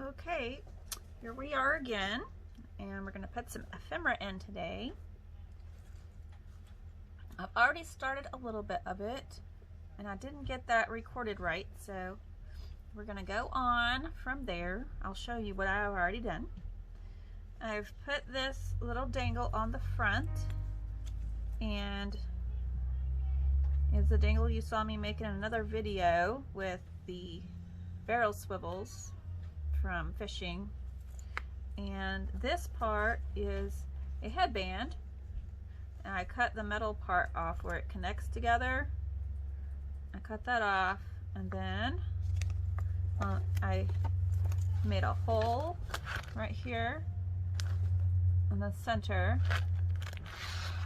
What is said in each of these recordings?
Okay, here we are again, and we're going to put some ephemera in today. I've already started a little bit of it, and I didn't get that recorded right, so we're going to go on from there. I'll show you what I've already done. I've put this little dangle on the front, and it's the dangle you saw me making another video with the barrel swivels from fishing. And this part is a headband, and I cut the metal part off where it connects together. I cut that off, and then I made a hole right here in the center,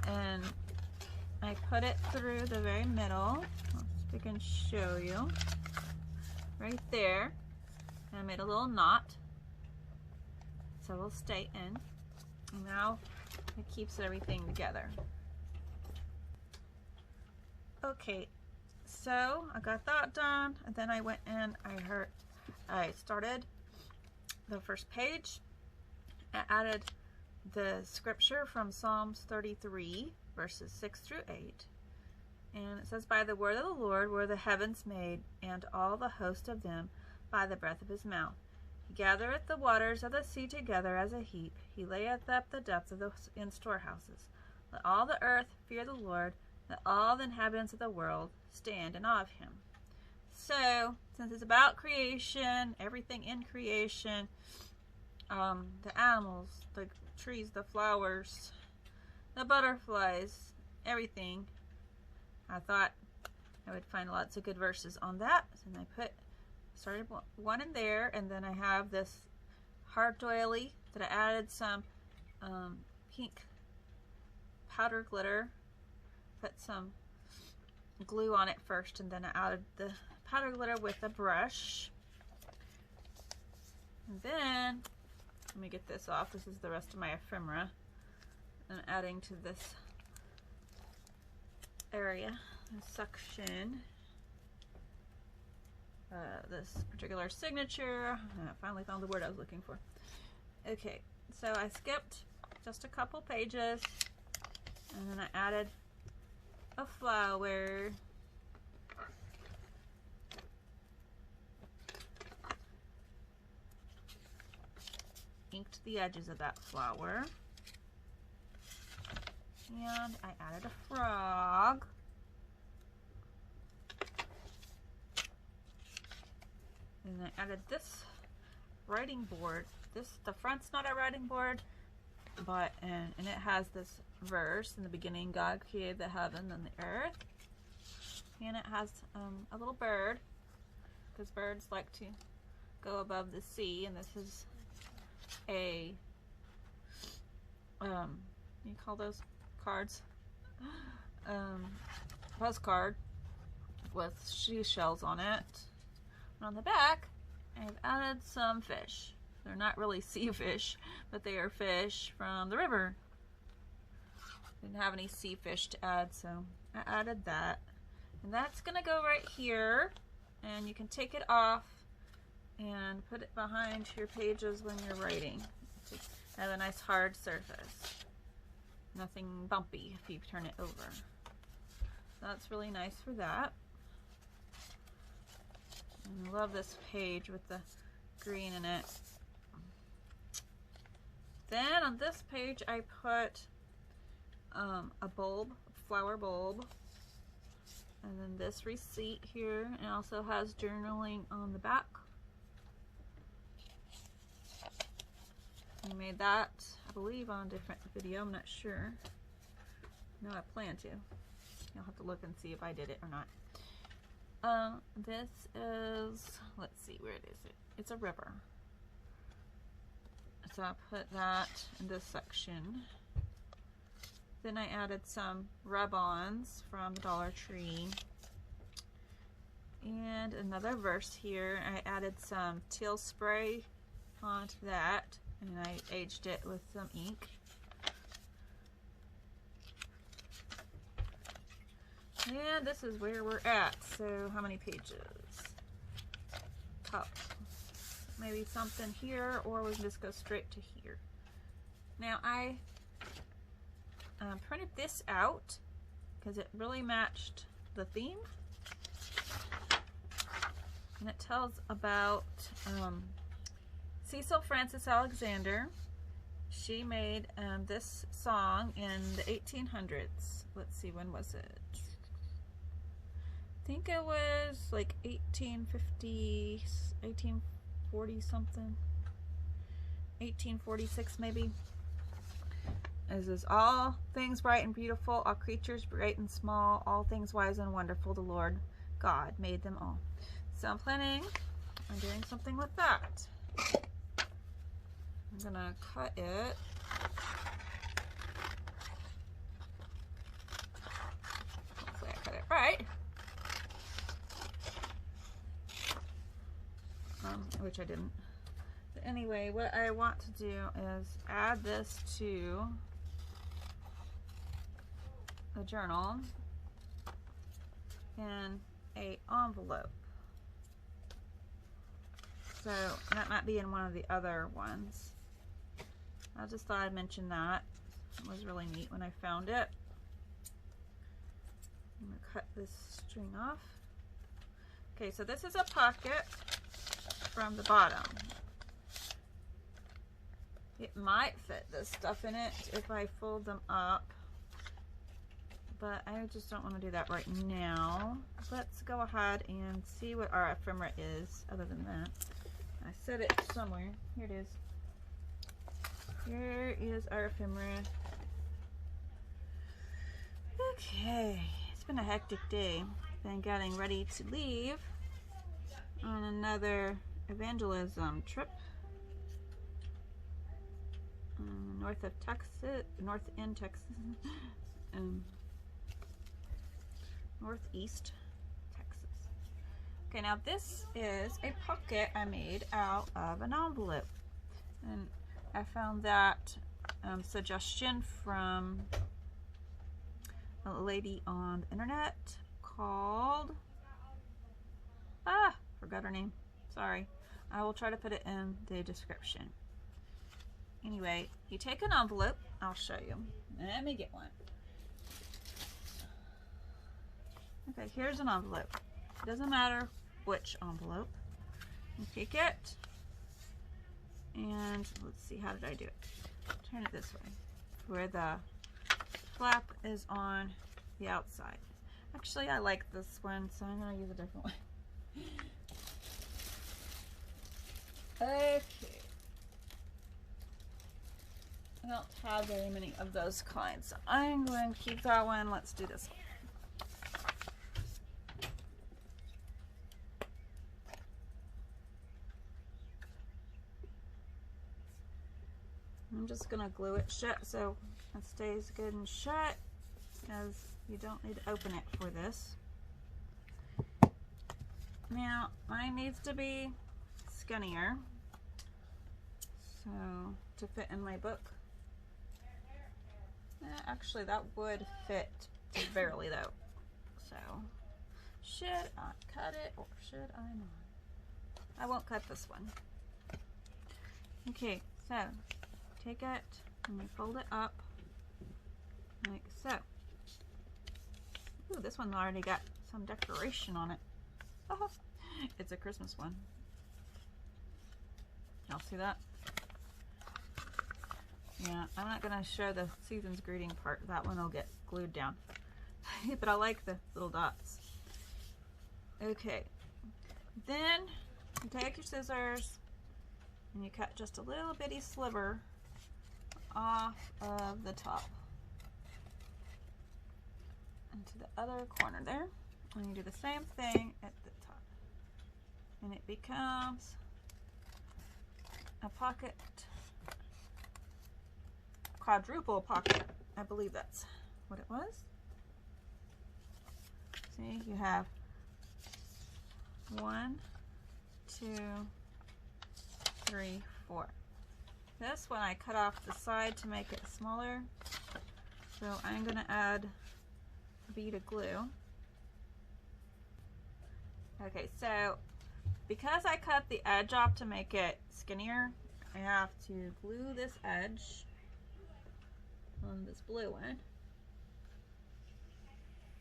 and I put it through the very middle. Let's see if I can show you. Right there. And I made a little knot, so it'll stay in. And now it keeps everything together. Okay, so I got that done, and then I went in, I started the first page. I added the scripture from Psalms 33, verses 6 through 8. And it says, "By the word of the Lord were the heavens made, and all the host of them by the breath of his mouth. He gathereth the waters of the sea together as a heap. He layeth up the depths of in storehouses. Let all the earth fear the Lord. Let all the inhabitants of the world stand in awe of him." So, since it's about creation, everything in creation, the animals, the trees, the flowers, the butterflies, everything, I thought I would find lots of good verses on that. And I started one in there, and then I have this hard doily that I added some pink powder glitter, put some glue on it first, and then I added the powder glitter with a brush. And then, let me get this off. This is the rest of my ephemera. And adding to this area, this section, this particular signature. I finally found the word I was looking for. Okay, so I skipped just a couple pages, and then I added a flower. Inked the edges of that flower. And I added a frog. And I added this writing board. The front's not a writing board, but and it has this verse in the beginning: God created the heaven and the earth. And it has a little bird, because birds like to go above the sea, and this is a you call those cards? Postcard with seashells on it. And on the back, I've added some fish. They're not really sea fish, but they are fish from the river. Didn't have any sea fish to add, so I added that. And that's gonna go right here, and you can take it off and put it behind your pages when you're writing. Have a nice hard surface. Nothing bumpy if you turn it over. So that's really nice for that. And I love this page with the green in it. Then on this page I put a bulb, a flower bulb. And then this receipt here, and also has journaling on the back. I made that, I believe, on a different video. I'm not sure. No, I plan to. You'll have to look and see if I did it or not. This is, let's see, where is it? It's a river. So I put that in this section. Then I added some rub-ons from Dollar Tree. And another verse here. I added some teal spray onto that, and I aged it with some ink. And this is where we're at. So how many pages? Top maybe something here, or we can just go straight to here. Now I printed this out because it really matched the theme, and it tells about Cecil Frances Alexander. She made this song in the 1800s. Let's see, when was it? I think it was like 1850, 1840 something. 1846 maybe. This is all things bright and beautiful, all creatures great and small, all things wise and wonderful, the Lord God made them all. So I'm planning on doing something with that. I'm gonna cut it. Hopefully I cut it right. Which I didn't. But anyway, what I want to do is add this to the journal in an envelope. So that might be in one of the other ones. I just thought I'd mention that. It was really neat when I found it. I'm going to cut this string off. Okay, so this is a pocket from the bottom. It might fit this stuff in it if I fold them up, but I just don't want to do that right now. Let's go ahead and see what our ephemera is other than that. I set it somewhere. Here it is. Here is our ephemera. Okay, it's been a hectic day. Been getting ready to leave on another evangelism trip north of Texas, north in Texas, northeast Texas. Okay, now this is a pocket I made out of an envelope, and I found that suggestion from a lady on the internet called, forgot her name, sorry. I will try to put it in the description. Anyway, you take an envelope, I'll show you. Let me get one. Okay, here's an envelope. It doesn't matter which envelope. You take it, and let's see, how did I do it? Turn it this way, where the flap is on the outside. Actually, I like this one, so I'm going to use a different one. Okay. I don't have very many of those kinds, so I'm going to keep that one. Let's do this one. I'm just going to glue it shut so it stays good and shut, because you don't need to open it for this. Now, mine needs to be skinnier, so to fit in my book. Actually, that would fit just barely though. So, should I cut it or should I not? I won't cut this one. Okay, so take it and we fold it up like so. Ooh, this one already got some decoration on it. Oh, it's a Christmas one. Y'all see that? Yeah, I'm not going to show the season's greeting part. That one will get glued down. But I like the little dots. Okay. Then you take your scissors and you cut just a little bitty sliver off of the top into the other corner there. And you do the same thing at the top. And it becomes a pocket, quadruple pocket. I believe that's what it was. See, you have 1, 2, 3, 4. This one I cut off the side to make it smaller. So I'm going to add a bead of glue. Okay, so because I cut the edge off to make it skinnier, I have to glue this edge on this blue one.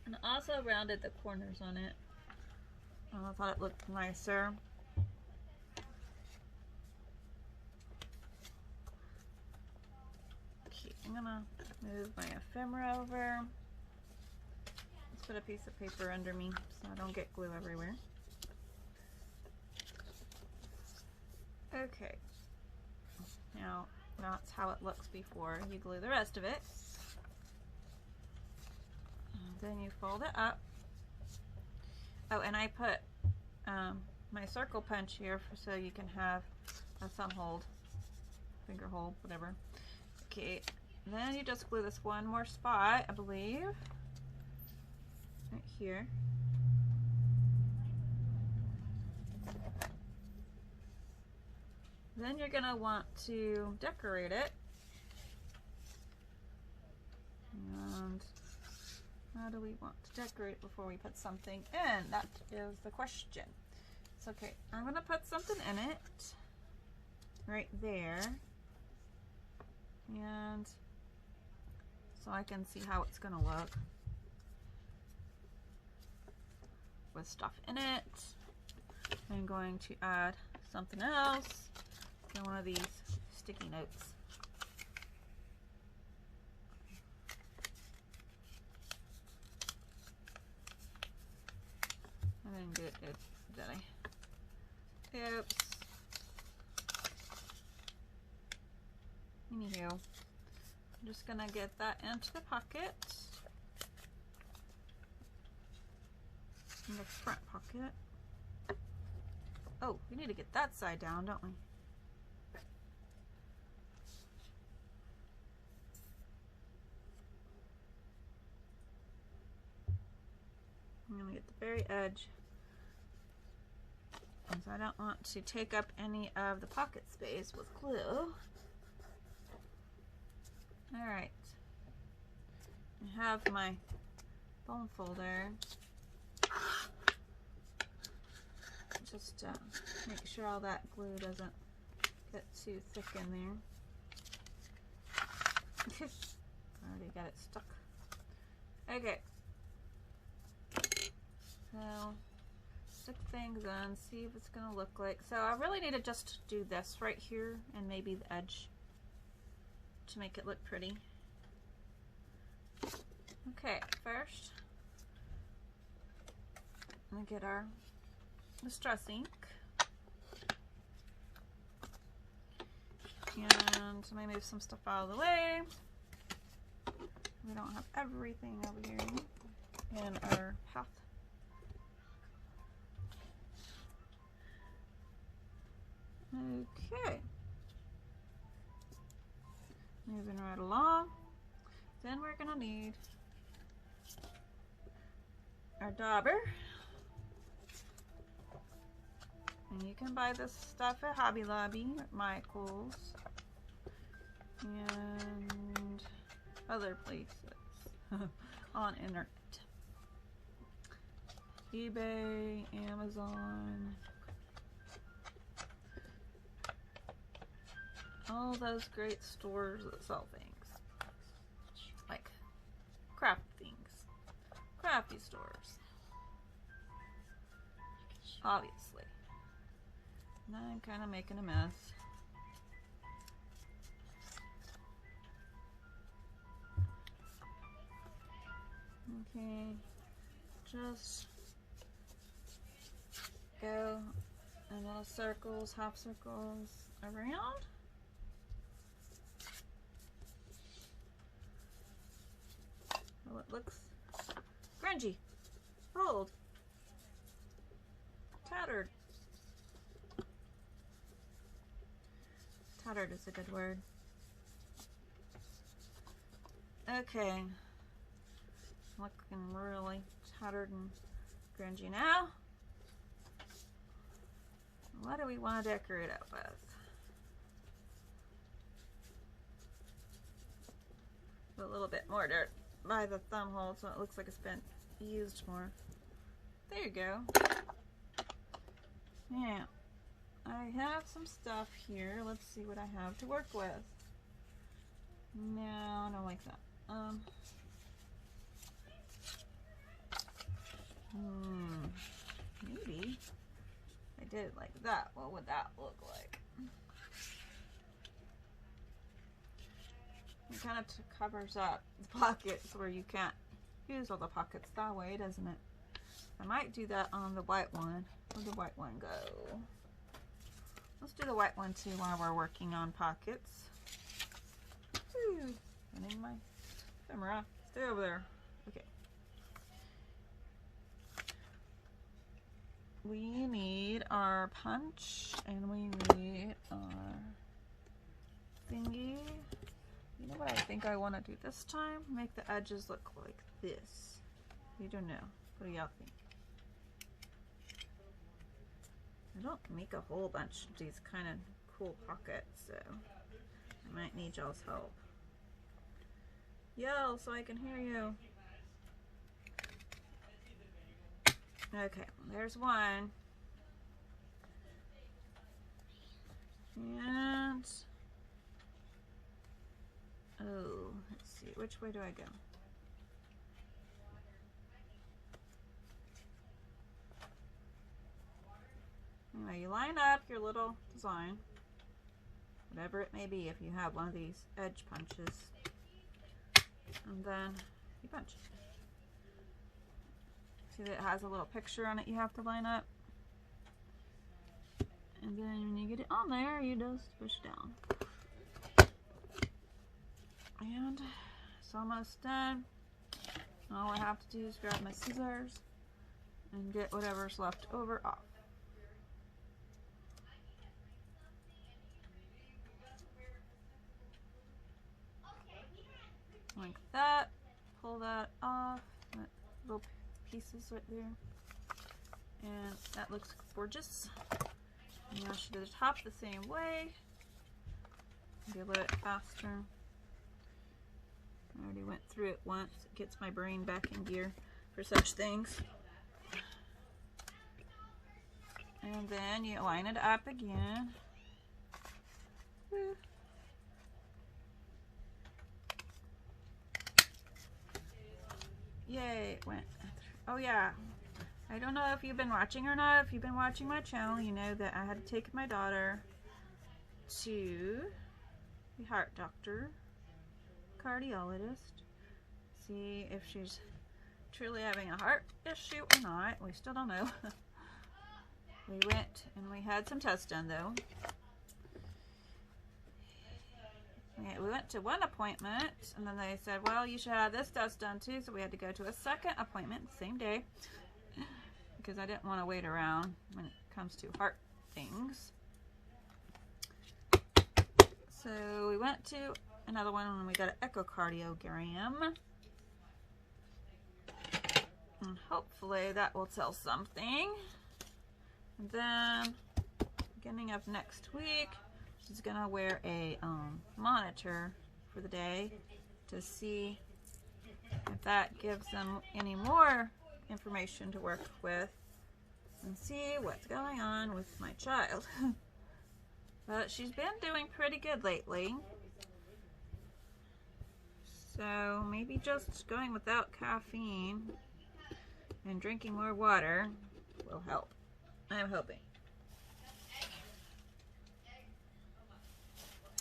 And also rounded the corners on it. I thought it looked nicer. Okay, I'm gonna move my ephemera over. Let's put a piece of paper under me so I don't get glue everywhere. Okay, now that's how it looks before you glue the rest of it. And then you fold it up. Oh, and I put my circle punch here so you can have a thumb hold, finger hold, whatever. Okay, then you just glue this one more spot, I believe, right here. Then you're going to want to decorate it. And how do we want to decorate before we put something in? That is the question. So, okay, I'm going to put something in it right there. And so I can see how it's going to look with stuff in it. I'm going to add something else. One of these sticky notes. I didn't do it good, did I? Oops. Anywho, I'm just gonna get that into the pocket. In the front pocket. Oh, we need to get that side down, don't we? I'm going to get the very edge, because I don't want to take up any of the pocket space with glue. Alright, I have my bone folder. Just make sure all that glue doesn't get too thick in there. Already got it stuck. Okay. So, stick things in, see if it's going to look like. So I really need to just do this right here and maybe the edge to make it look pretty. Okay, first, I'm going to get our distress ink. And let me move some stuff out of the way. We don't have everything over here in our path. Okay, moving right along. Then we're gonna need our dauber, and you can buy this stuff at Hobby Lobby, at Michael's, and other places on internet, eBay, Amazon. All those great stores that sell things, like craft things, crafty stores, obviously. And I'm kind of making a mess. Okay, just go in little circles, half circles around. Oh, it looks grungy, old, tattered. Tattered is a good word. Okay, looking really tattered and grungy now. What do we want to decorate it with? A little bit more dirt by the thumb hole so it looks like it's been used more. There you go. Now, I have some stuff here. Let's see what I have to work with. No, I don't like that. Maybe I did it like that. What would that look like? It kind of covers up the pockets where you can't use all the pockets that way, doesn't it? I might do that on the white one. Where'd the white one go? Let's do the white one too while we're working on pockets. Whew. I need my camera. Stay over there. Okay. We need our punch and we need our thingy. You know what I think I want to do this time? Make the edges look like this. You don't know. What do y'all think? I don't make a whole bunch of these kind of cool pockets, so I might need y'all's help. Yell so I can hear you. Okay, there's one. And oh, let's see, which way do I go? Anyway, you line up your little design, whatever it may be, if you have one of these edge punches, and then you punch. See that it has a little picture on it you have to line up, and then when you get it on there, you just push down. And it's almost done. All I have to do is grab my scissors and get whatever's left over off. Like that. Pull that off. That little pieces right there. And that looks gorgeous. And now I should do the top the same way. Be a little bit faster. I already went through it once. It gets my brain back in gear for such things. And then you line it up again. Yay, it went. Oh yeah, I don't know if you've been watching or not. If you've been watching my channel, you know that I had to take my daughter to the heart doctor, cardiologist, see if she's truly having a heart issue or not. We still don't know. We went and we had some tests done though. We went to one appointment and then they said, well, you should have this test done too. So we had to go to a second appointment the same day because I didn't want to wait around when it comes to heart things. So we went to another one and we got an echocardiogram. And hopefully that will tell something. And then beginning of next week, she's gonna wear a monitor for the day to see if that gives them any more information to work with and see what's going on with my child. But she's been doing pretty good lately. So maybe just going without caffeine and drinking more water will help. I'm hoping.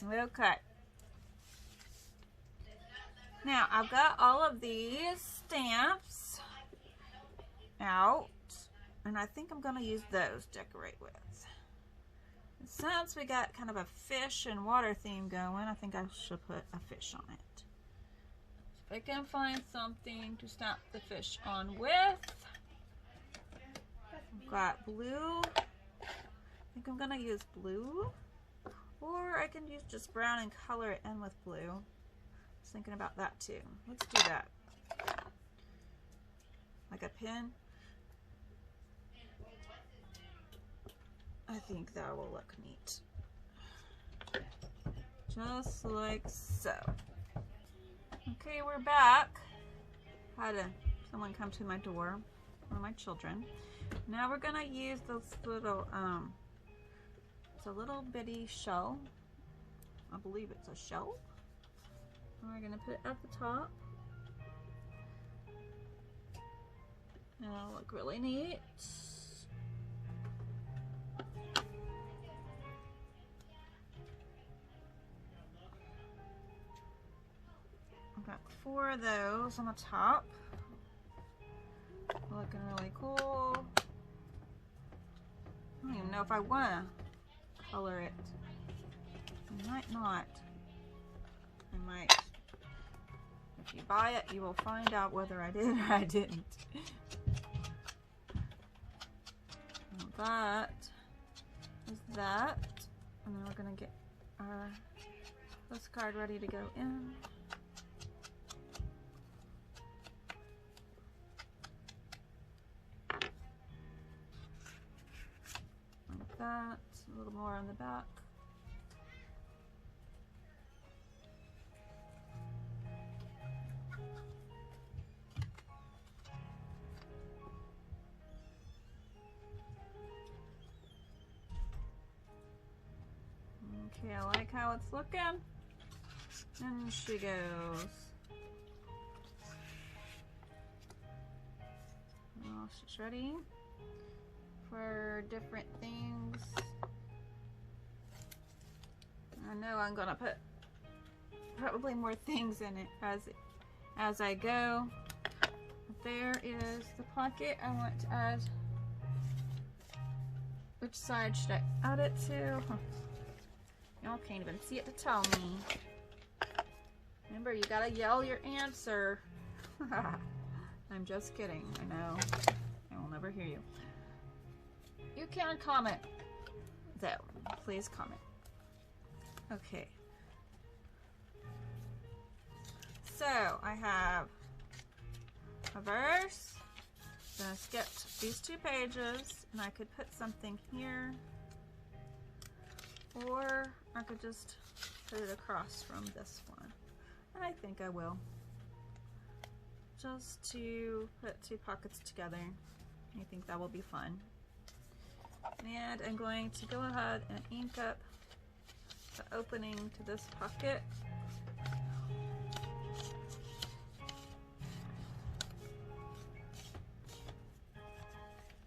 Okay. Now I've got all of these stamps out, and I think I'm going to use those to decorate with. And since we got kind of a fish and water theme going, I think I should put a fish on it. If I can find something to stamp the fish on with. I've got blue. I think I'm going to use blue. Or I can use just brown and color it in with blue. I was thinking about that too. Let's do that. Like a pin. I think that will look neat. Just like so. Okay, we're back. Had someone come to my door, one of my children. Now we're gonna use this little, it's a little bitty shell. I believe it's a shell. And we're gonna put it at the top. And it'll look really neat. I've got 4 of those on the top. Looking really cool. I don't even know if I want to color it. I might not. I might. If you buy it, you will find out whether I did or I didn't. That is that. And then we're going to get our postcard ready to go in. Like that. A little more on the back. Okay, I like how it's looking. And she goes. Well, she's ready for different things. I know I'm gonna put probably more things in it as I go. There is the pocket I want to add. Which side should I add it to? Y'all can't even see it to tell me. Remember, you gotta yell your answer. I'm just kidding, I know. I will never hear you. You can comment, though. Please comment. Okay. So, I have a verse. I'm gonna skip these 2 pages, and I could put something here. Or I could just put it across from this one. And I think I will. Just to put 2 pockets together. I think that will be fun. And I'm going to go ahead and ink up the opening to this pocket.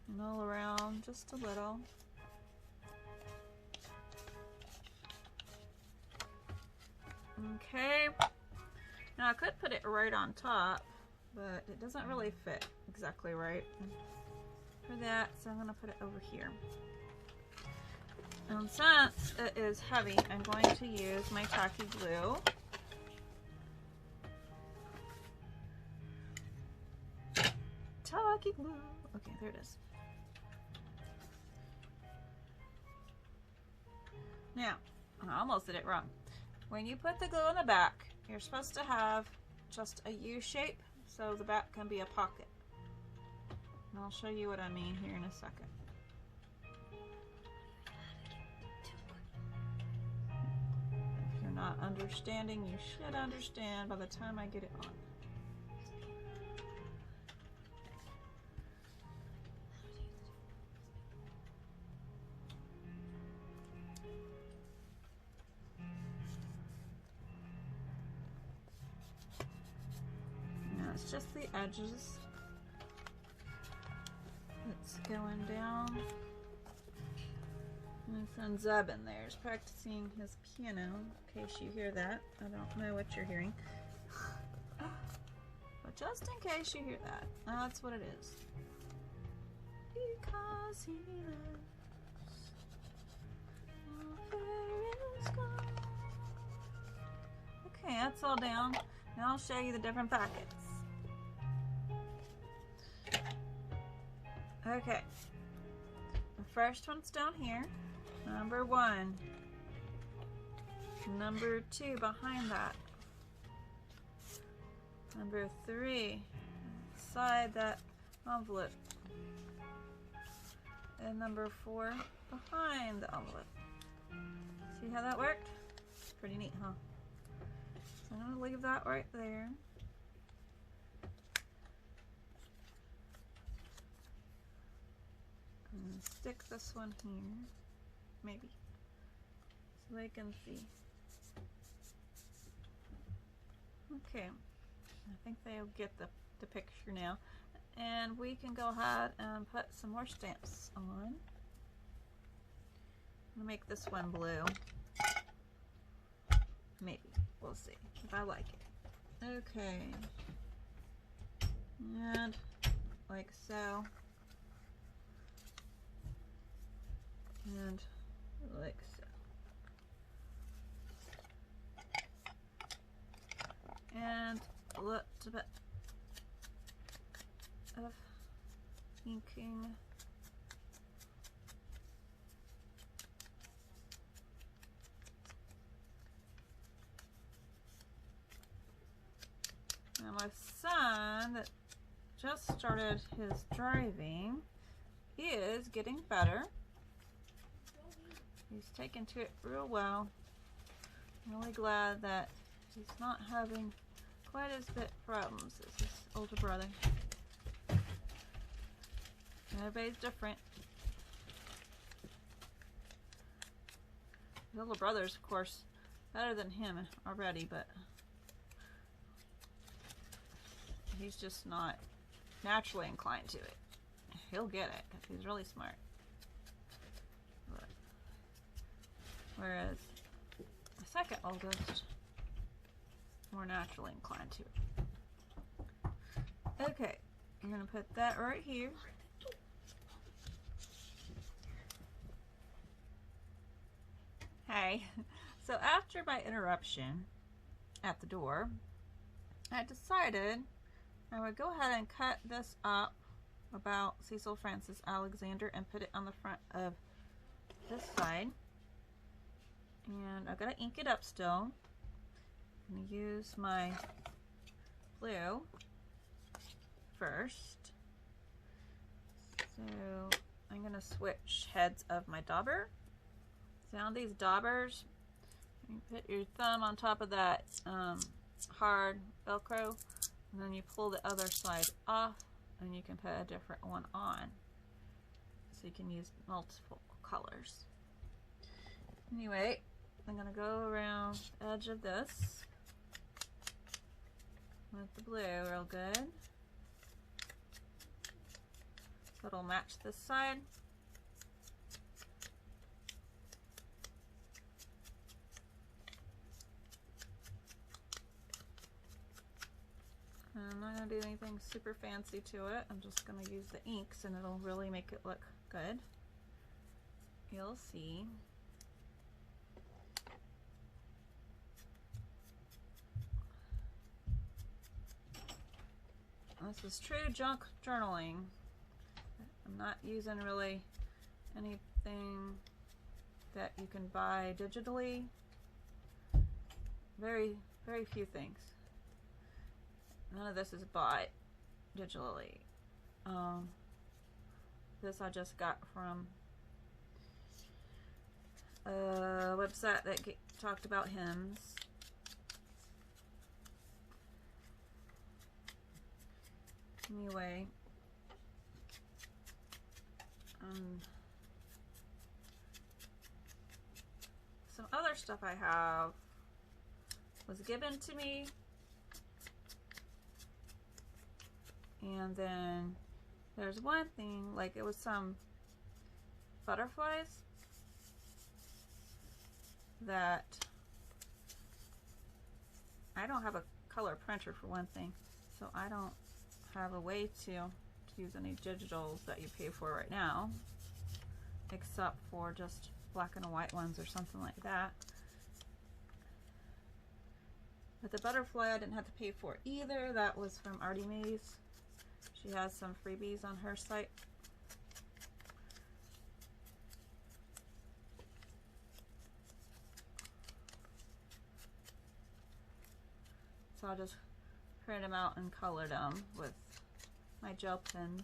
And all around just a little. Okay, now I could put it right on top, but it doesn't really fit exactly right for that, so I'm going to put it over here. And since it is heavy, I'm going to use my tacky glue. Tacky glue. Okay, there it is. Now, I almost did it wrong. When you put the glue in the back, you're supposed to have just a U shape, so the back can be a pocket. And I'll show you what I mean here in a second. If you're not understanding, you should understand by the time I get it on. It's just the edges. It's going down. My friend Zeb in there is practicing his piano, in case you hear that. I don't know what you're hearing. But just in case you hear that, that's what it is. Because he lives, all fear is gone. Okay, that's all down. Now I'll show you the different packets. Okay, the first one's down here, number 1, number 2 behind that, number 3 inside that envelope, and number 4 behind the envelope. See how that worked? Pretty neat, huh? So I'm going to leave that right there. And stick this one here, maybe, so they can see. Okay, I think they'll get the picture now. And we can go ahead and put some more stamps on. I'm gonna make this one blue. Maybe, we'll see if I like it. Okay, and like so, and like so. And a little bit of inking. Now my son that just started his driving is getting better. He's taken to it real well. I'm really glad that he's not having quite as big problems as his older brother. Everybody's different. His older brother's, of course, better than him already, but he's just not naturally inclined to it. He'll get it because he's really smart. But, whereas the second oldest, more naturally inclined to it. Okay, I'm going to put that right here. Hey, so after my interruption at the door, I decided I would go ahead and cut this up about Cecil Francis Alexander and put it on the front of this side. And I've got to ink it up still. I'm going to use my blue first. So I'm going to switch heads of my dauber. See on these daubers, you put your thumb on top of that hard Velcro, and then you pull the other side off, and you can put a different one on. So you can use multiple colors. Anyway, I'm going to go around the edge of this with the blue real good. So it'll match this side. I'm not going to do anything super fancy to it. I'm just going to use the inks and it'll really make it look good. You'll see. This is true junk journaling. I'm not using really anything that you can buy digitally. Very, very few things. None of this is bought digitally. This I just got from a website that talked about hymns. Anyway, some other stuff I have was given to me. And then there's one thing, like it was some butterflies that I don't have a color printer for one thing, so I don't have a way to use any digitals that you pay for right now, except for just black and white ones or something like that. But the butterfly I didn't have to pay for either. That was from Artie Mays. She has some freebies on her site. So I'll just print them out and color them with my gel pens.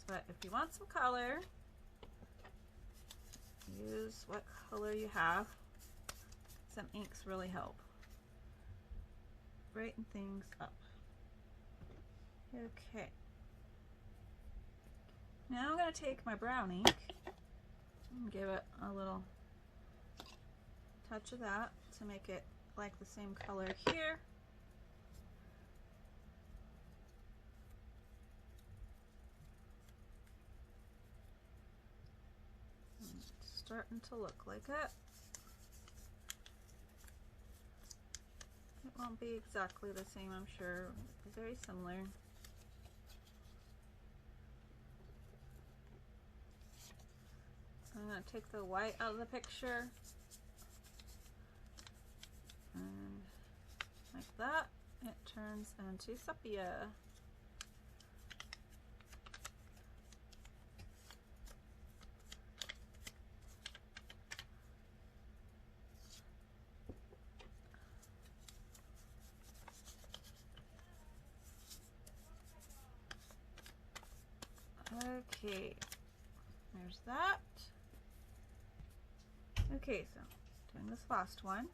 But if you want some color, use what color you have. Some inks really help brighten things up. Okay, Now I'm going to take my brown ink and give it a little touch of that to make it like the same color here. It's starting to look like it. It won't be exactly the same, I'm sure. It'll be very similar. I'm going to take the white out of the picture. And like that, it turns into sepia. Okay, there's that. Okay, so doing this last one.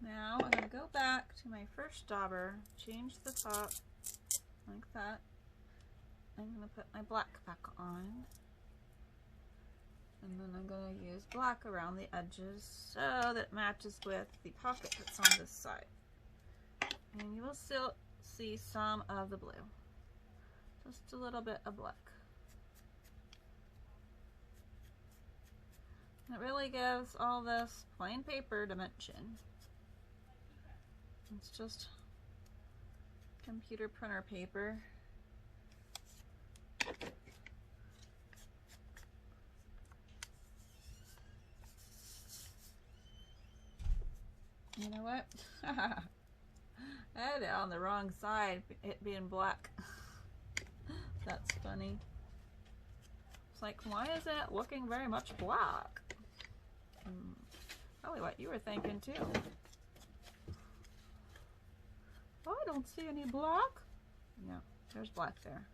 Now I'm going to go back to my first dauber, change the top like that. I'm going to put my black back on. And then I'm going to use black around the edges so that it matches with the pocket that's on this side. And you will still see some of the blue. Just a little bit of black. It really gives all this plain paper dimension. It's just computer printer paper. You know what? I had it on the wrong side, it being black. That's funny. It's like, why is it looking very much black? Probably what you were thinking too. Oh, I don't see any black. No, there's black there.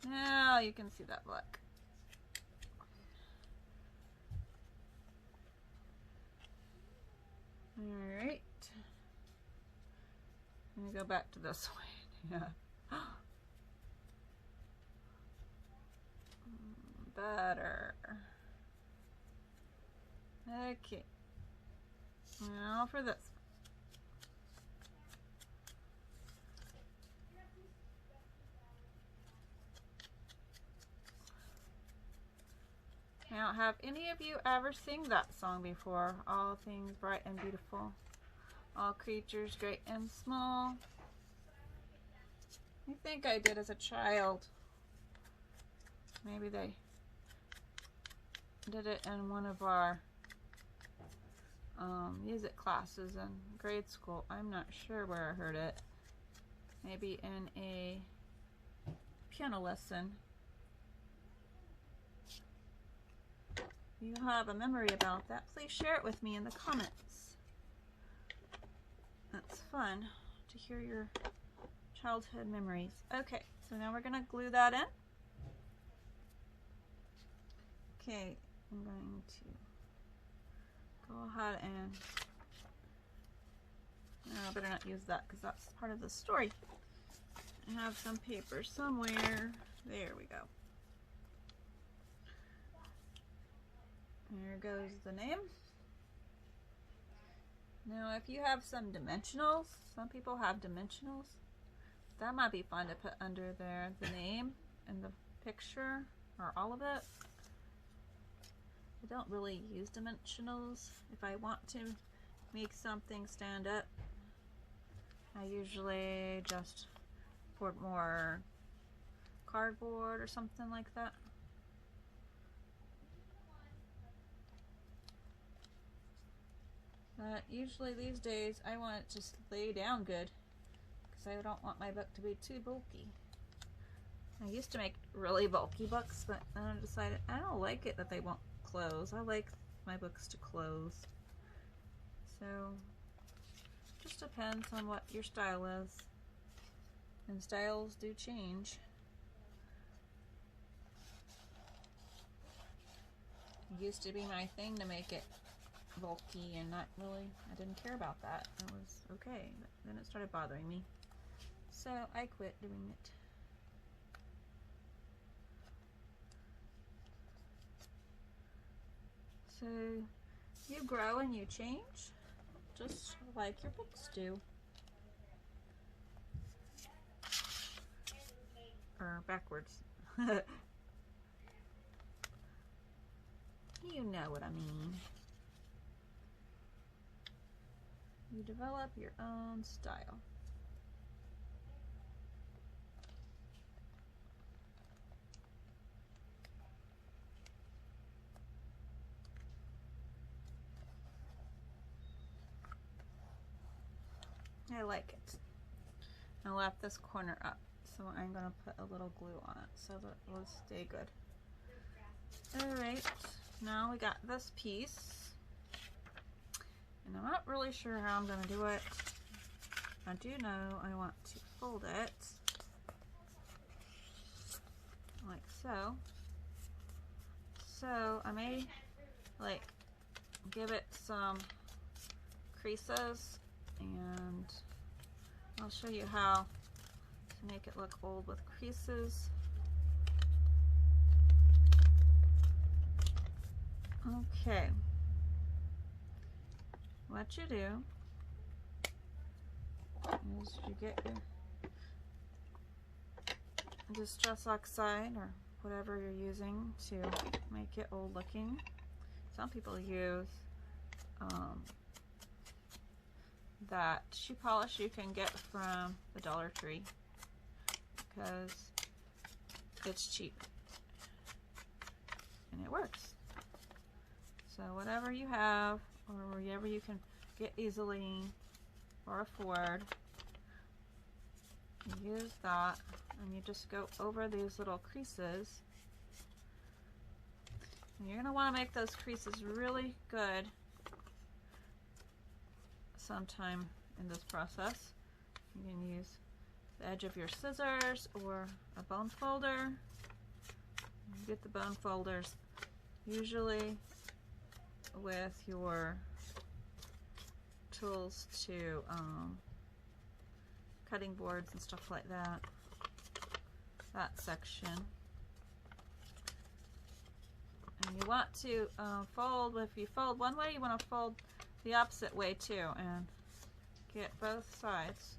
Now you can see that black. Alright. Let me go back to this one. Yeah. Better. Okay. Now for this. Now, have any of you ever sing that song before? All things bright and beautiful, all creatures great and small. I think I did as a child. Maybe they did it in one of our music classes in grade school. I'm not sure where I heard it. Maybe in a piano lesson. If you have a memory about that, please share it with me in the comments. That's fun to hear your childhood memories. Okay, so now we're going to glue that in. Okay, I'm going to go ahead and, no, I better not use that because that's part of the story. I have some paper somewhere. There we go. There goes the name. Now, if you have some dimensionals, some people have dimensionals, that might be fun to put under there, the name and the picture, or all of it. I don't really use dimensionals. If I want to make something stand up, I usually just pour more cardboard or something like that. But usually these days I want it to just lay down good because I don't want my book to be too bulky. I used to make really bulky books, but then I decided I don't like it that they won't close. I like my books to close. So just depends on what your style is. And styles do change. used to be my thing to make it bulky and not really, I didn't care about that. It was okay, but then it started bothering me. So I quit doing it. So you grow and you change, just like your books do. Or backwards. You know what I mean. You develop your own style. I like it. I left this corner up, so I'm going to put a little glue on it so that it will stay good. Alright, now we got this piece, and I'm not really sure how I'm going to do it. I do know I want to fold it like so. So I may like give it some creases, and I'll show you how to make it look old with creases. Okay, what you do is you get your Distress Oxide or whatever you're using to make it old looking. Some people use that shoe polish you can get from the Dollar Tree because it's cheap and it works. So whatever you have or wherever you can get easily or afford, you use that, and you just go over these little creases. And you're going to want to make those creases really good sometime in this process. You can use the edge of your scissors or a bone folder. You get the bone folders usually with your tools to cutting boards and stuff like that. That section. And you want to fold, if you fold one way, you want to fold the opposite way too, and get both sides.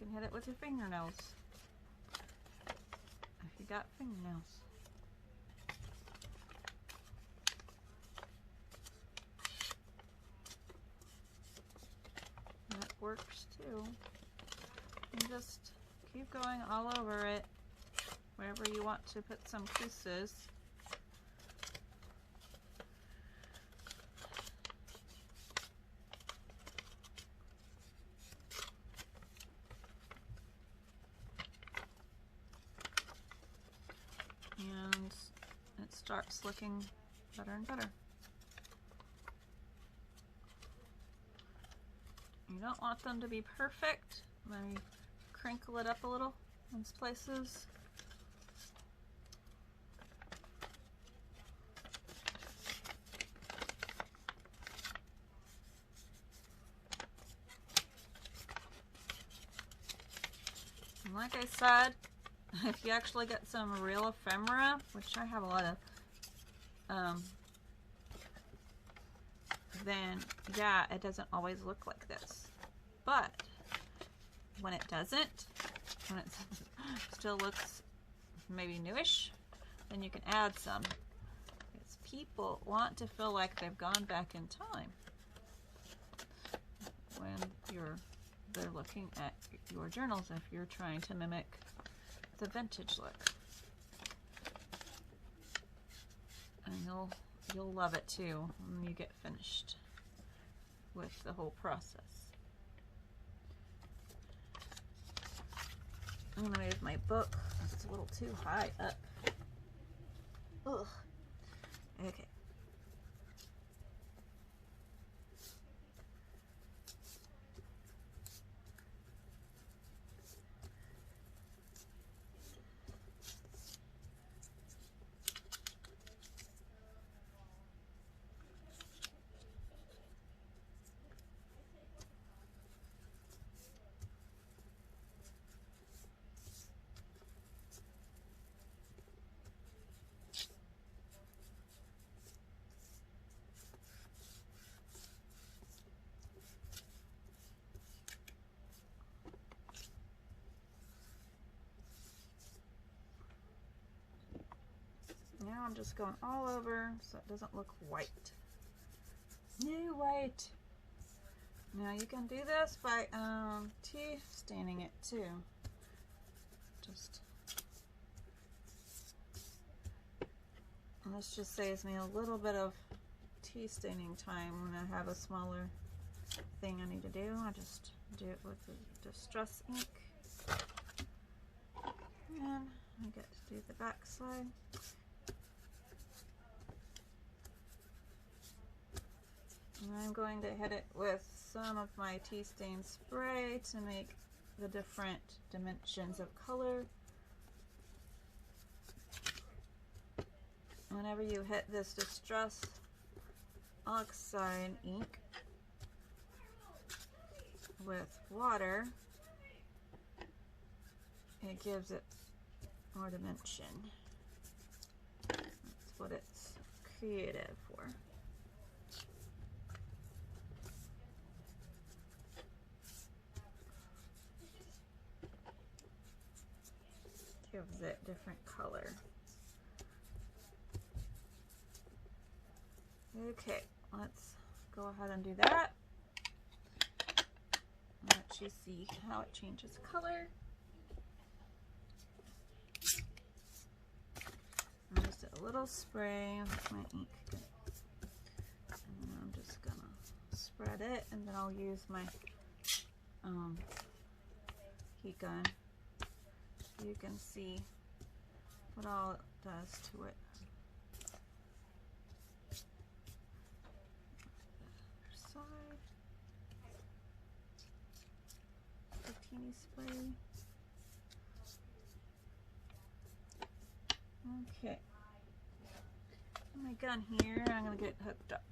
You can hit it with your fingernails if you got fingernails. That works too. And just keep going all over it wherever you want to put some creases. And it starts looking better and better. You don't want them to be perfect. Maybe crinkle it up a little in places. And like I said, if you actually get some real ephemera, which I have a lot of, then yeah, it doesn't always look like this. But when it doesn't, when it still looks maybe newish, then you can add some. Because people want to feel like they've gone back in time when they're looking at your journals if you're trying to mimic the vintage look. And you'll love it too when you get finished with the whole process. I'm gonna move my book. It's a little too high up. Ugh. Okay. I'm just going all over so it doesn't look white. No white. Now you can do this by tea staining it too. And this just saves me a little bit of tea staining time when I have a smaller thing I need to do. I just do it with the Distress ink. And I get to do the back side. And I'm going to hit it with some of my tea stain spray to make the different dimensions of color. Whenever you hit this Distress Oxide ink with water, it gives it more dimension. That's what it's created for. Gives it different color. Okay, let's go ahead and do that. Let you see how it changes color. And just a little spray with my ink. And then I'm just gonna spread it, and then I'll use my heat gun. You can see what all it does to it. Other side. The teeny spray. Okay. My gun here, I'm gonna get it hooked up.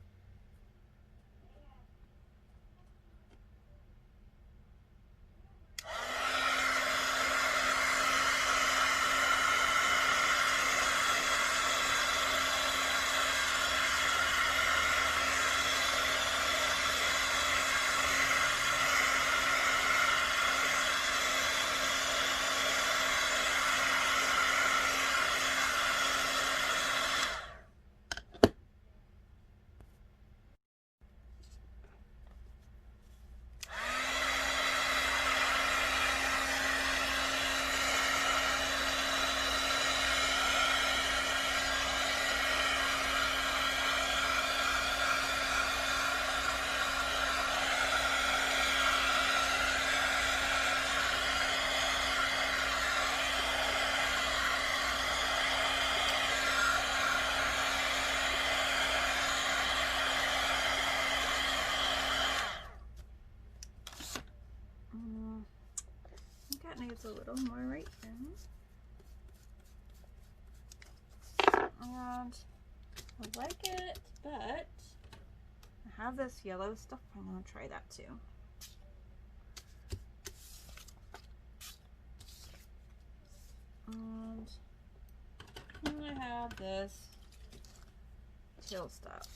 Needs a little more right here. And I like it, but I have this yellow stuff. I'm going to try that too. And I have this teal stuff.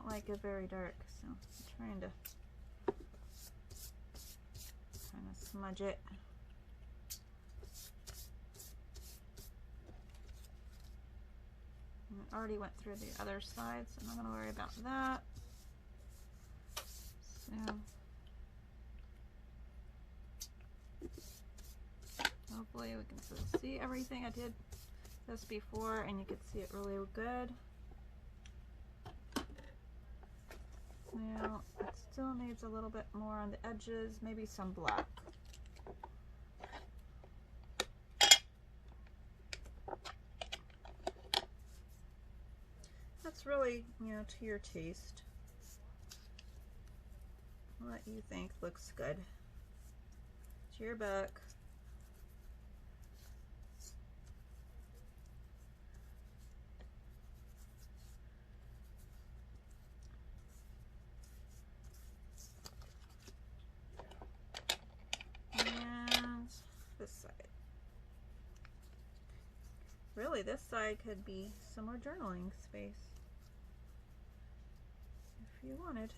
Like it very dark, so I'm trying to kind of smudge it. And it already went through the other side, so I'm not going to worry about that. So hopefully we can still see everything. I did this before and you could see it really good. Now, it still needs a little bit more on the edges, maybe some black. That's really, to your taste. What you think looks good. It's your book. Really, this side could be some more journaling space if you wanted.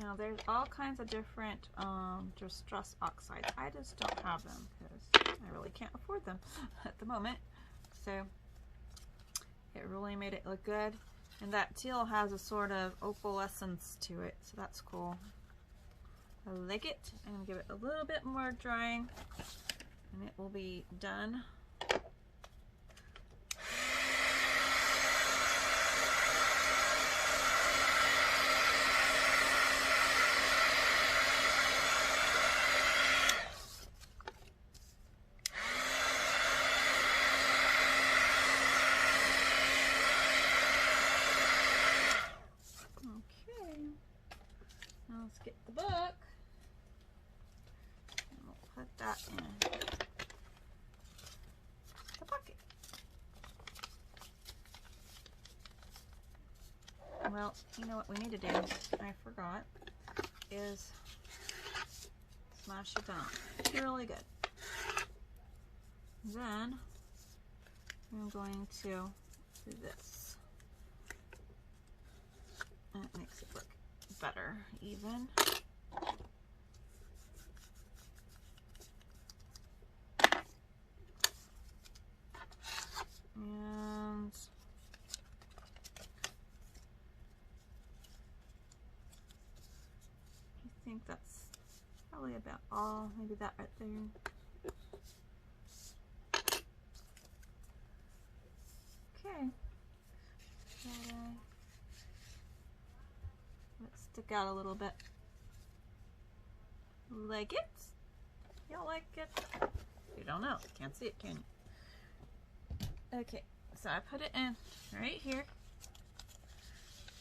Now there's all kinds of different distress oxides. I just don't have them because I really can't afford them at the moment. So it really made it look good. And that teal has a sort of opalescence to it, so that's cool. I like it. I'm gonna give it a little bit more drying and it will be done. Let's get the book and we'll put that in the pocket. Well, you know what we need to do, I forgot, is smash it down really good. Then I'm going to do this. And it makes it look better even. And I think that's probably about all. Maybe that right there. Okay. Let's stick out a little bit. Like it? You don't like it? You don't know. Can't see it, can you? Okay, so I put it in right here.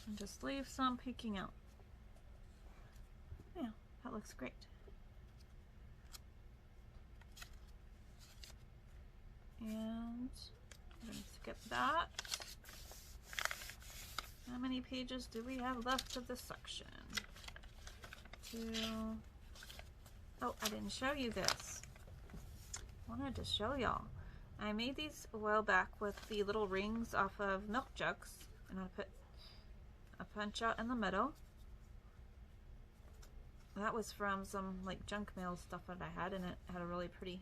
And just leave some peeking out. Yeah, that looks great. And I'm going to skip that. How many pages do we have left of this section? 2. Oh, I didn't show you this. I wanted to show y'all. I made these a while back with the little rings off of milk jugs, and I put a punch out in the middle. That was from some like junk mail stuff that I had, and it had a really pretty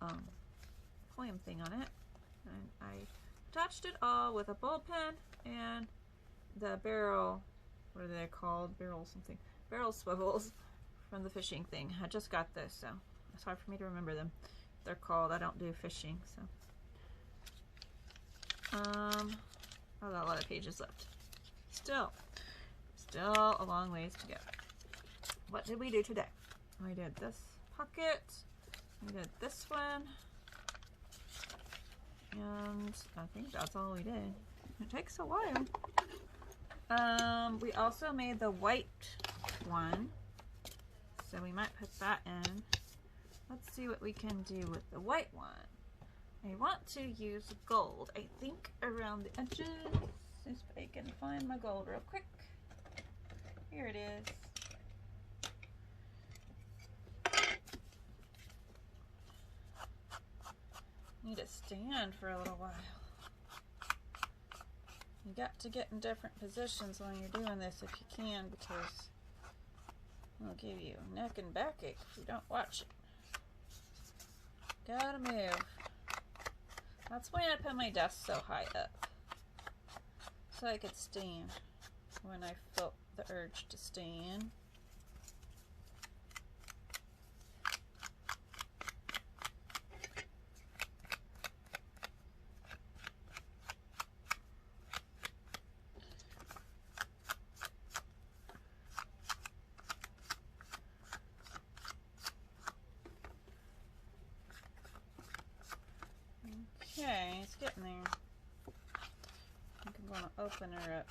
poem thing on it. And I attached it all with a ball pen and the barrel, what are they called? Barrel something. Barrel swivels from the fishing thing. I just got this, so it's hard for me to remember them. They're called, I don't do fishing, so. I've got a lot of pages left. Still a long ways to go. What did we do today? We did this pocket, we did this one, and I think that's all we did. It takes a while. We also made the white one, so we might put that in. Let's see what we can do with the white one. I want to use gold, I think, around the edges. If I can find my gold real quick. Here it is. Need a stand for a little while. You got to get in different positions when you're doing this if you can, because it'll give you neck and backache if you don't watch it. Gotta move. That's why I put my desk so high up, so I could stand when I felt the urge to stand. Okay, it's getting there. I think I'm going to open her up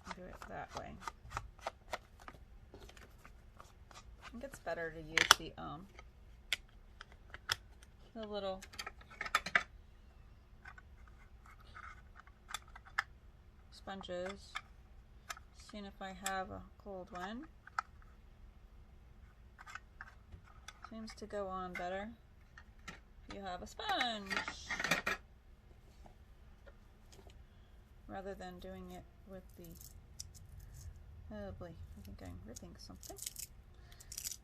and do it that way. I think it's better to use the little sponges. Seeing if I have a cold one. Seems to go on better. You have a sponge rather than doing it with the Oh boy, I think I'm ripping something.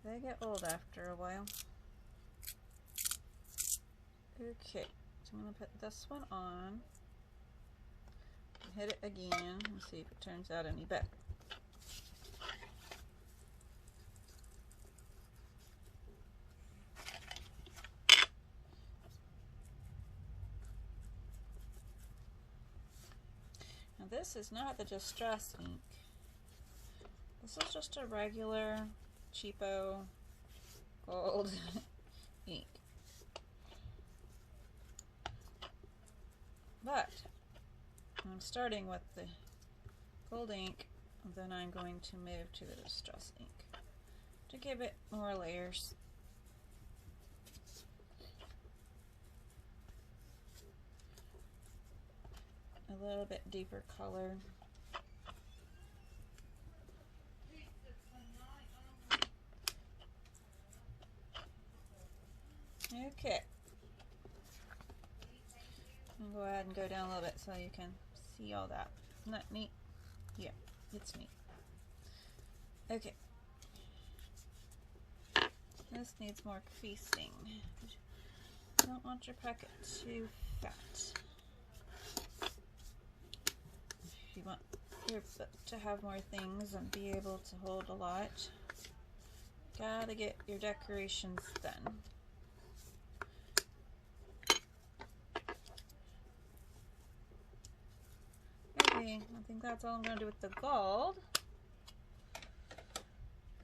They get old after a while. Okay, so I'm going to put this one on. Hit it again and see if it turns out any better. Now this is not the Distress ink. This is just a regular cheapo gold ink. But I'm starting with the gold ink, and then I'm going to move to the Distress ink to give it more layers. A little bit deeper color. Okay. I'm going to go ahead and go down a little bit so you can see all that. Isn't that neat? Yeah, it's neat. Okay. This needs more creasing. You don't want your packet too fat. If you want your book to have more things and be able to hold a lot, gotta get your decorations done. Okay, I think that's all I'm going to do with the gold.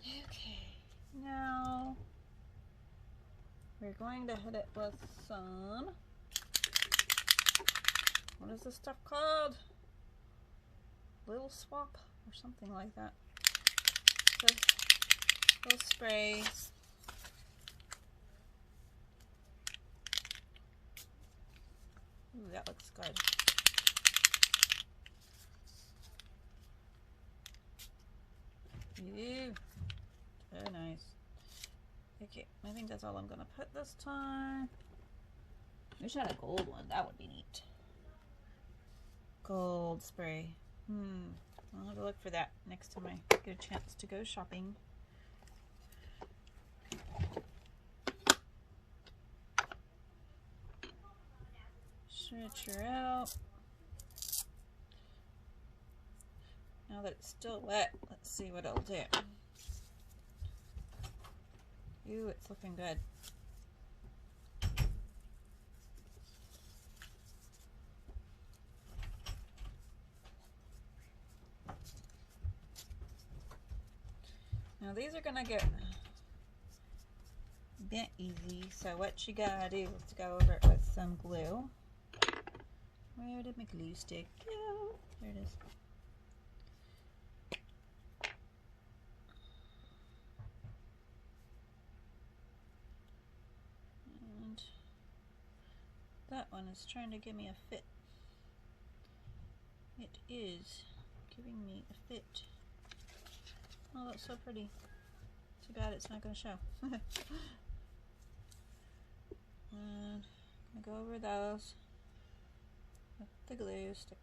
Okay, now we're going to hit it with some, what is this stuff called? Little swap or something like that. So, little sprays. Ooh, that looks good. Ooh, so nice. Okay, I think that's all I'm gonna put this time. Wish I had a gold one. That would be neat. Gold spray. I'll have to look for that next time I get a chance to go shopping. Stretch her out. Now that it's still wet, let's see what it'll do. Ooh, it's looking good. Now these are gonna get bent easy, so what you gotta do is to go over it with some glue. Where did my glue stick go? There it is. And that one is trying to give me a fit. It is giving me a fit. Oh, that's so pretty. Too bad it's not going to show. And I'm going to go over those with the glue stick.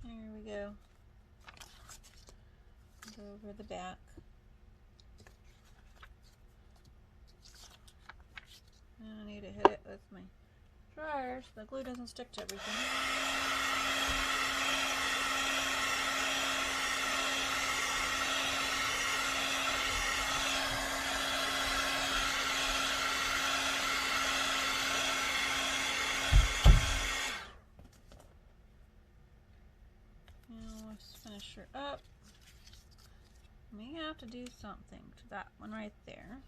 There we go. Go over the back. And I need to hit it with my dryer so the glue doesn't stick to everything. Finish her up. May have to do something to that one right there.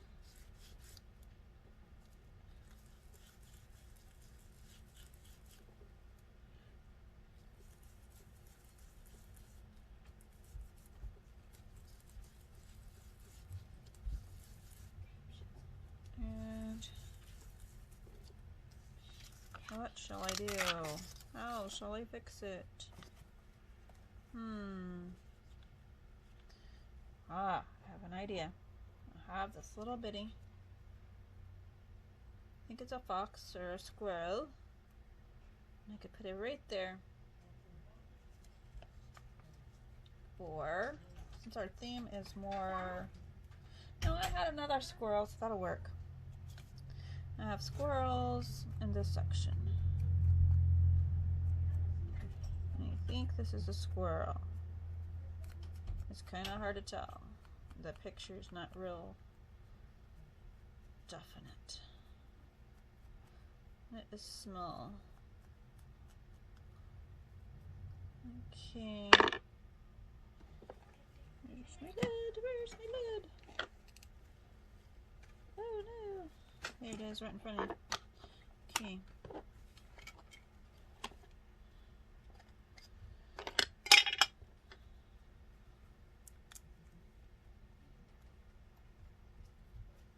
And what shall I do? How shall I fix it? I have an idea. I have this little bitty, I think it's a fox or a squirrel, and I could put it right there. for, since our theme is more, no, I had another squirrel, so that'll work. I have squirrels in this section. And I think this is a squirrel. It's kind of hard to tell. The picture's not real definite. It is small. Okay. Where's my lid? Where's my lid? Oh no. There it is, right in front of you. Okay.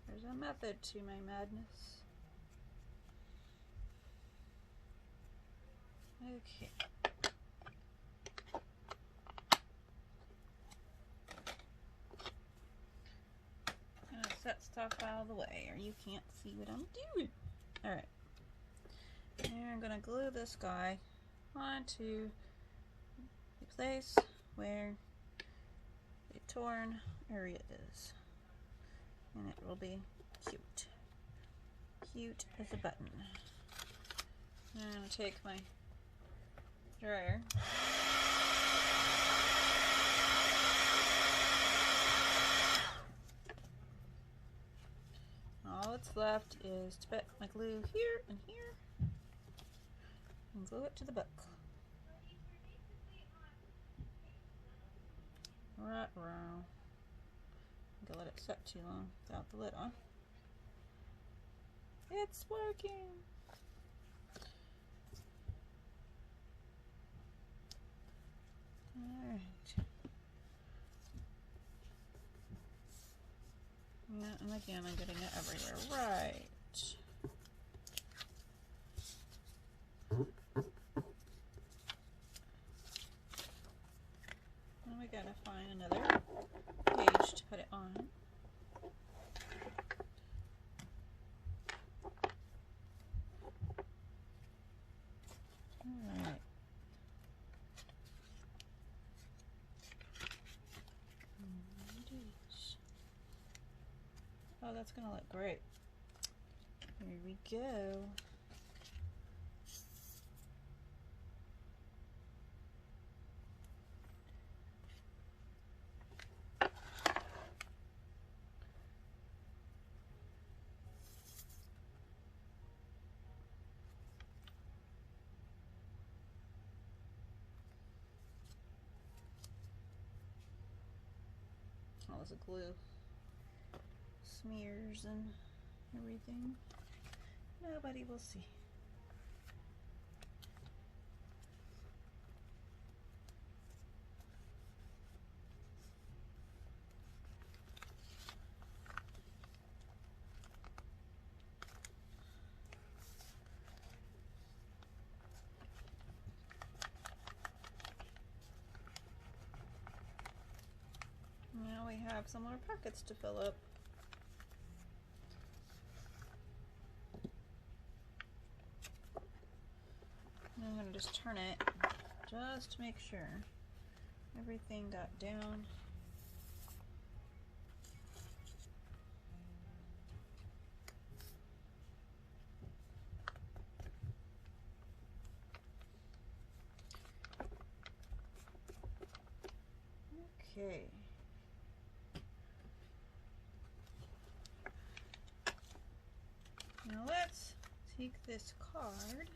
There's a method to my madness. Okay. I'm gonna set stuff out of the way or you can't see what I'm doing. Alright. And I'm gonna glue this guy onto the place where the torn area is. And it will be cute. Cute as a button. And I'm gonna take my dryer. All that's left is to put my glue here and here and glue it to the book. Right around. I'm gonna let it set too long without the lid on. It's working! Alright. Yeah, and again, I'm getting it everywhere. Right. Now we gotta find another page to put it on. Alright. Oh, that's gonna look great. Here we go. All this glue smears and everything. Nobody will see. Now we have some more pockets to fill up. And I'm going to just turn it just to make sure everything got down. Okay. Now let's take this card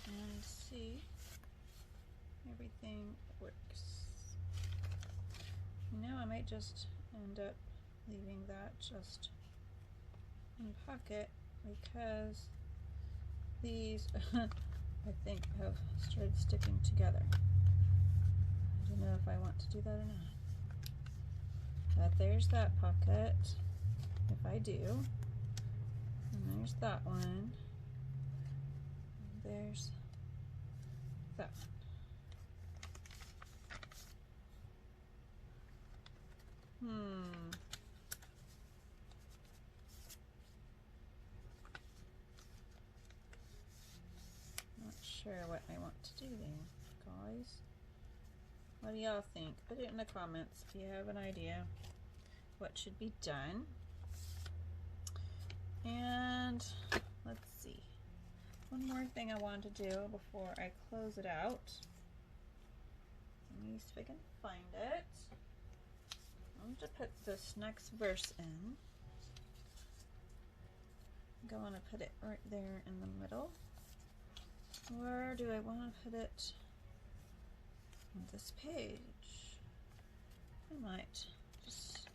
and see everything works. You know, I might just end up leaving that just in pocket because these I think have started sticking together. I don't know if I want to do that or not. But there's that pocket, if I do. And there's that one. And there's that one. Not sure what I want to do there, guys. What do y'all think? Put it in the comments if you have an idea what should be done. And let's see. One more thing I wanted to do before I close it out. Let me see if I can find it. I'm going to put this next verse in. I want to put it right there in the middle. Where do I want to put it on this page? I might just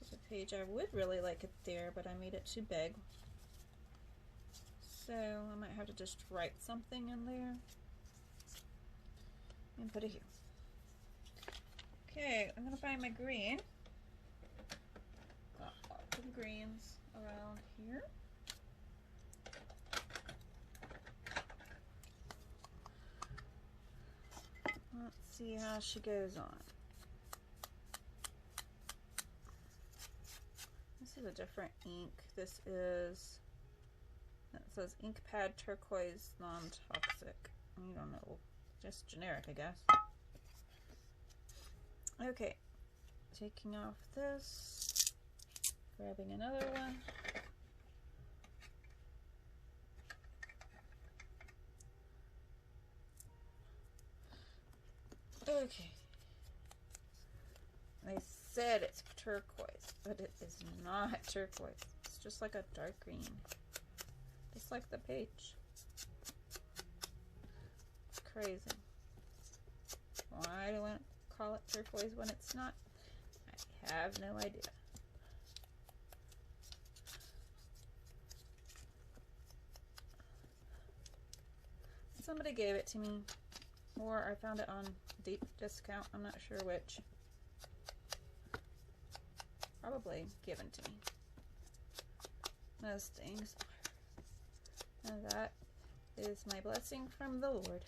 put a page. I would really like it there, but I made it too big. So I might have to just write something in there and put it here. Okay, I'm going to find my green. Got lots of greens around here. Let's see how she goes on. This is a different ink. This is, it says ink pad turquoise non-toxic. I don't know, just generic, I guess. Okay, taking off this, grabbing another one. Okay, they said it's turquoise, but it is not turquoise. It's just like a dark green, just like the page. It's crazy. Why do I call it turquoise when it's not? I have no idea. Somebody gave it to me, or I found it on deep discount. I'm not sure which. Probably given to me. Those things are. And that is my blessing from the Lord.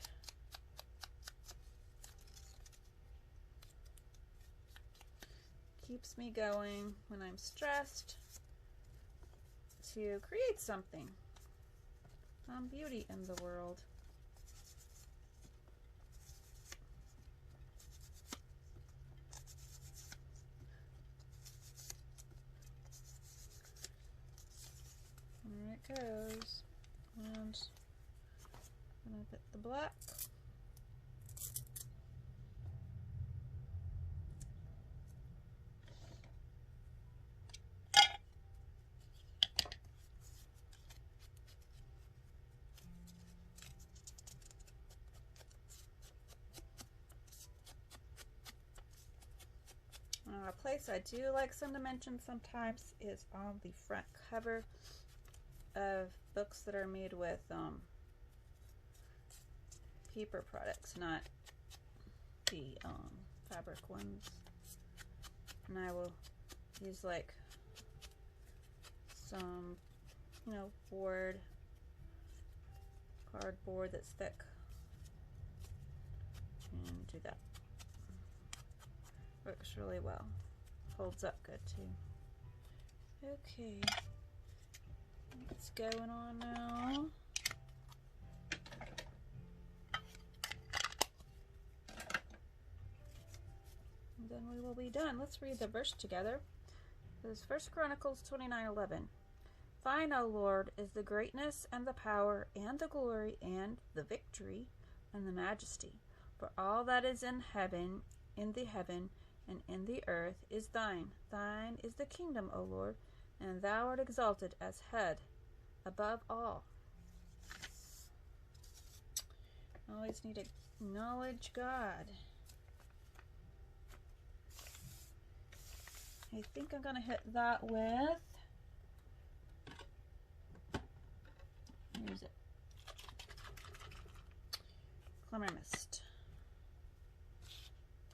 Keeps me going when I'm stressed to create something. Beauty in the world. There it goes. And I'm going to put the black. A place I do like some to mention sometimes is on the front cover of books that are made with paper products, not the fabric ones. And I will use like some, you know, cardboard that's thick, and do that. Works really well. Holds up good too. Okay. What's going on now? And then we will be done. Let's read the verse together. This is 1 Chronicles 29:11. Thine, O Lord, is the greatness and the power and the glory and the victory and the majesty. For all that is in the heaven and in the earth is thine. Thine is the kingdom, O Lord, and thou art exalted as head above all. Always need to acknowledge God. I think I'm going to hit that with, where is it? Glimmer Mist.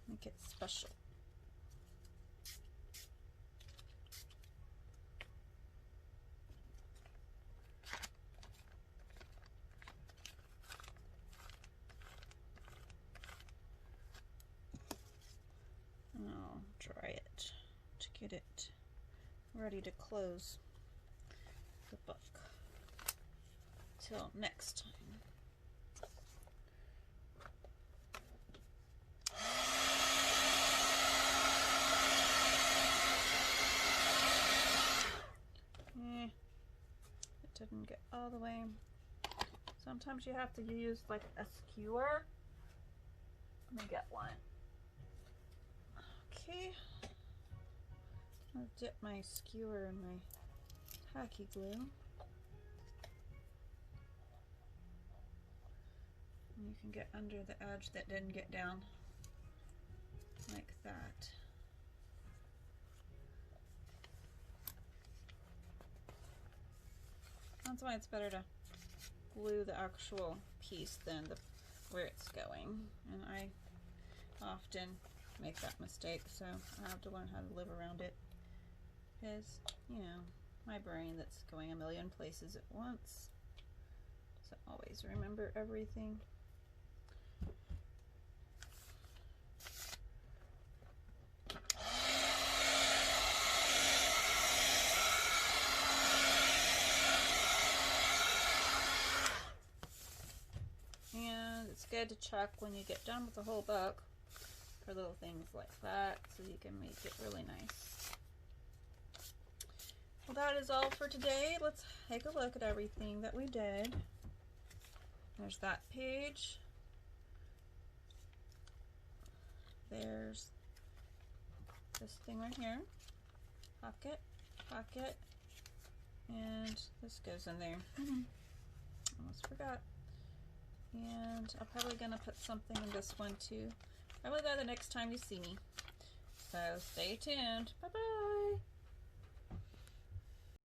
Make it special. I'll try it to get it ready to close the book. Till next time. didn't get all the way. Sometimes you have to use like a skewer. Let me get one. Okay. I'll dip my skewer in my tacky glue. And you can get under the edge that didn't get down like that. That's why it's better to glue the actual piece than where it's going. And I often make that mistake, so I have to learn how to live around it. Because, you know, my brain that's going a million places at once. So always remember everything. And it's good to check when you get done with the whole book for little things like that, so you can make it really nice. Well, that is all for today. Let's take a look at everything that we did. There's that page. There's this thing right here. Pocket, pocket, and this goes in there. Almost forgot. And I'm probably gonna put something in this one too. Probably by the next time you see me. So stay tuned. Bye bye.